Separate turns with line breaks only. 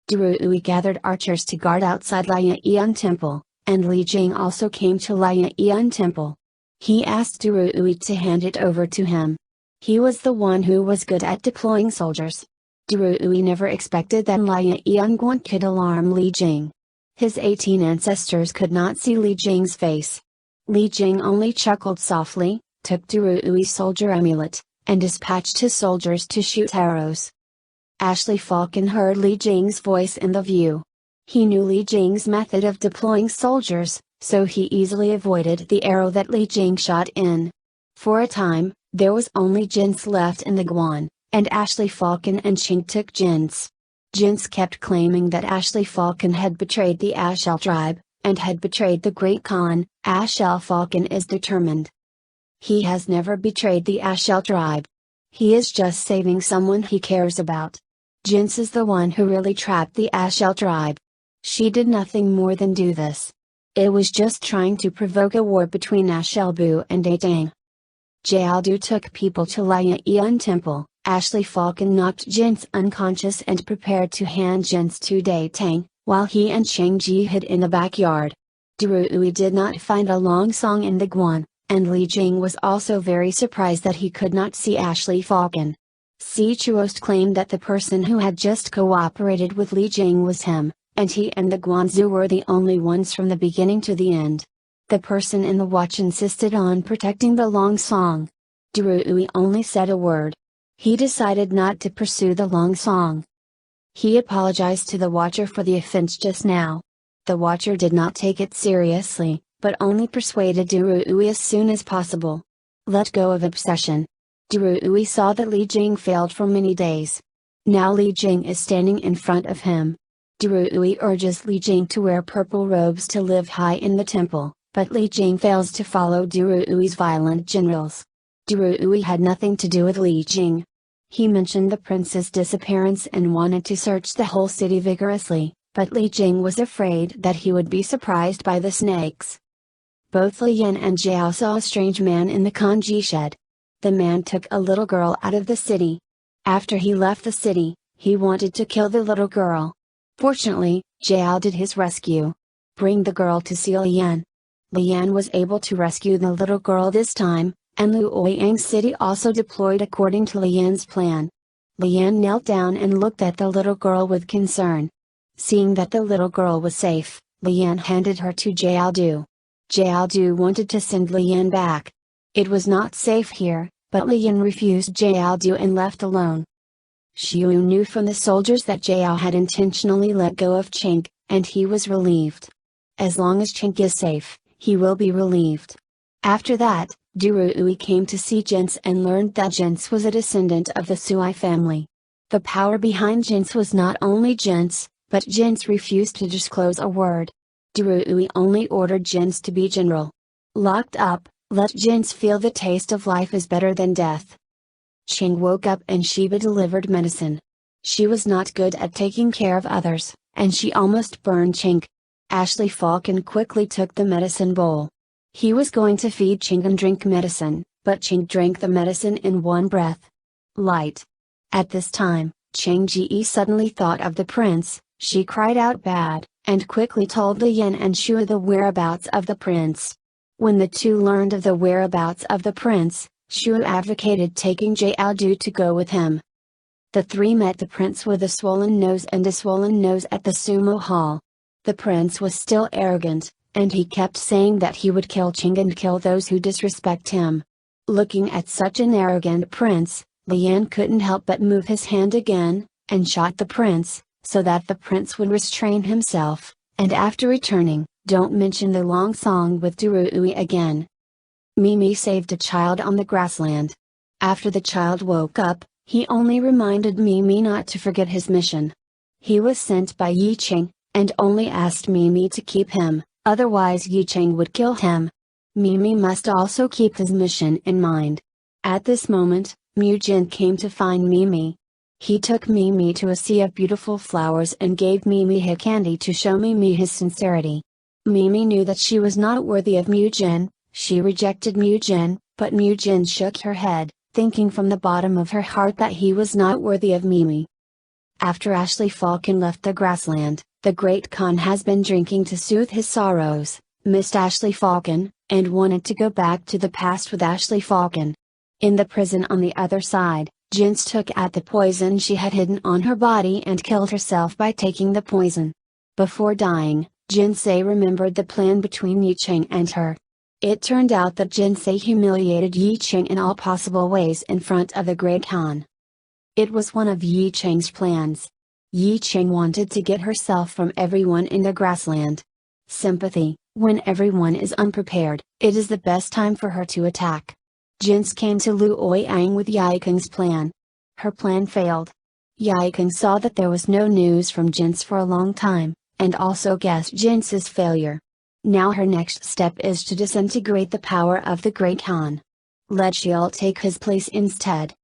Durui gathered archers to guard outside Liaoyuan Temple, and Li Jing also came to Liaoyuan Temple. He asked Durui to hand it over to him. He was the one who was good at deploying soldiers. Durui never expected that Liaoyuan Guan could alarm Li Jing. His 18 ancestors could not see Li Jing's face. Li Jing only chuckled softly, took Durui's soldier amulet, and dispatched his soldiers to shoot arrows. Ashley Falcon heard Li Jing's voice in the view. He knew Li Jing's method of deploying soldiers, so he easily avoided the arrow that Li Jing shot in. For a time, there was only Jin's left in the Guan, and Ashley Falcon and Ching took Jin's. Jin's kept claiming that Ashley Falcon had betrayed the Ashel tribe, and had betrayed the Great Khan. Ashel Falcon is determined. He has never betrayed the Ashel tribe. He is just saving someone he cares about. Jin's is the one who really trapped the Ashel tribe. She did nothing more than do this. It was just trying to provoke a war between Ashelbu and Atang. Jiaodu took people to Liaoyuan Temple. Ashley Falcon knocked Jin's unconscious and prepared to hand Jin's to Datang, while he and Changji hid in the backyard. Durui did not find a long song in the Guan, and Li Jing was also very surprised that he could not see Ashley Falcon. Si Chuost claimed that the person who had just cooperated with Li Jing was him, and he and the Guanzu were the only ones from the beginning to the end. The person in the watch insisted on protecting the long song. Durui only said a word. He decided not to pursue the long song. He apologized to the watcher for the offense just now. The watcher did not take it seriously, but only persuaded Durui as soon as possible. Let go of obsession. Durui saw that Li Jing failed for many days. Now Li Jing is standing in front of him. Durui urges Li Jing to wear purple robes to live high in the temple, but Li Jing fails to follow Durui's violent generals. Durui had nothing to do with Li Jing. He mentioned the prince's disappearance and wanted to search the whole city vigorously, but Li Jing was afraid that he would be surprised by the snakes. Both Li Yan and Jiao saw a strange man in the kanji shed. The man took a little girl out of the city. After he left the city, he wanted to kill the little girl. Fortunately, Jiao did his rescue. Bring the girl to see Li Yan. Li Yan was able to rescue the little girl this time, and Luoyang City also deployed according to Li Yan's plan. Li Yan knelt down and looked at the little girl with concern. Seeing that the little girl was safe, Li Yan handed her to Jiaodu. Jiaodu wanted to send Li Yan back. It was not safe here, but Li Yan refused Jiaodu and left alone. Xiu knew from the soldiers that Jiao had intentionally let go of Chink, and he was relieved. As long as Chink is safe, he will be relieved. After that, Durui came to see Jin's and learned that Jin's was a descendant of the Sui family. The power behind Jin's was not only Jin's, but Jin's refused to disclose a word. Durui only ordered Jin's to be general. Locked up, let Jin's feel the taste of life is better than death. Ching woke up and Sheba delivered medicine. She was not good at taking care of others, and she almost burned Ching. Ashley Falcon quickly took the medicine bowl. He was going to feed Ching and drink medicine, but Ching drank the medicine in one breath. Light. At this time, Chang Ji suddenly thought of the prince. She cried out bad, and quickly told Li Yan and Shua the whereabouts of the prince. When the two learned of the whereabouts of the prince, Shua advocated taking Jiaodu to go with him. The three met the prince with a swollen nose and a swollen nose at the sumo hall. The prince was still arrogant, and he kept saying that he would kill Ching and kill those who disrespect him. Looking at such an arrogant prince, Li Yan couldn't help but move his hand again, and shot the prince, so that the prince would restrain himself, and after returning, don't mention the long song with Durui again. Mimi saved a child on the grassland. After the child woke up, he only reminded Mimi not to forget his mission. He was sent by Yi Ching, and only asked Mimi to keep him, otherwise Yi Ching would kill him. Mimi must also keep his mission in mind. At this moment, Mu Jin came to find Mimi. He took Mimi to a sea of beautiful flowers and gave Mimi a candy to show Mimi his sincerity. Mimi knew that she was not worthy of Mu Jin. She rejected Mu Jin, but Mu Jin shook her head, thinking from the bottom of her heart that he was not worthy of Mimi. After Ashley Falcon left the grassland, the Great Khan has been drinking to soothe his sorrows, missed Ashley Falcon, and wanted to go back to the past with Ashley Falcon. In the prison on the other side, Jinx took out the poison she had hidden on her body and killed herself by taking the poison. Before dying, Jinsei remembered the plan between Yi Cheng and her. It turned out that Jinsei humiliated Yi Cheng in all possible ways in front of the Great Khan. It was one of Yi Cheng's plans. Yi Cheng wanted to get herself from everyone in the grassland. Sympathy: when everyone is unprepared, it is the best time for her to attack. Jinx came to Luoyang with Yaikeng's plan. Her plan failed. Yaikeng saw that there was no news from Jinx for a long time, and also guessed Jinx's failure. Now her next step is to disintegrate the power of the Great Khan. Let Sheol take his place instead.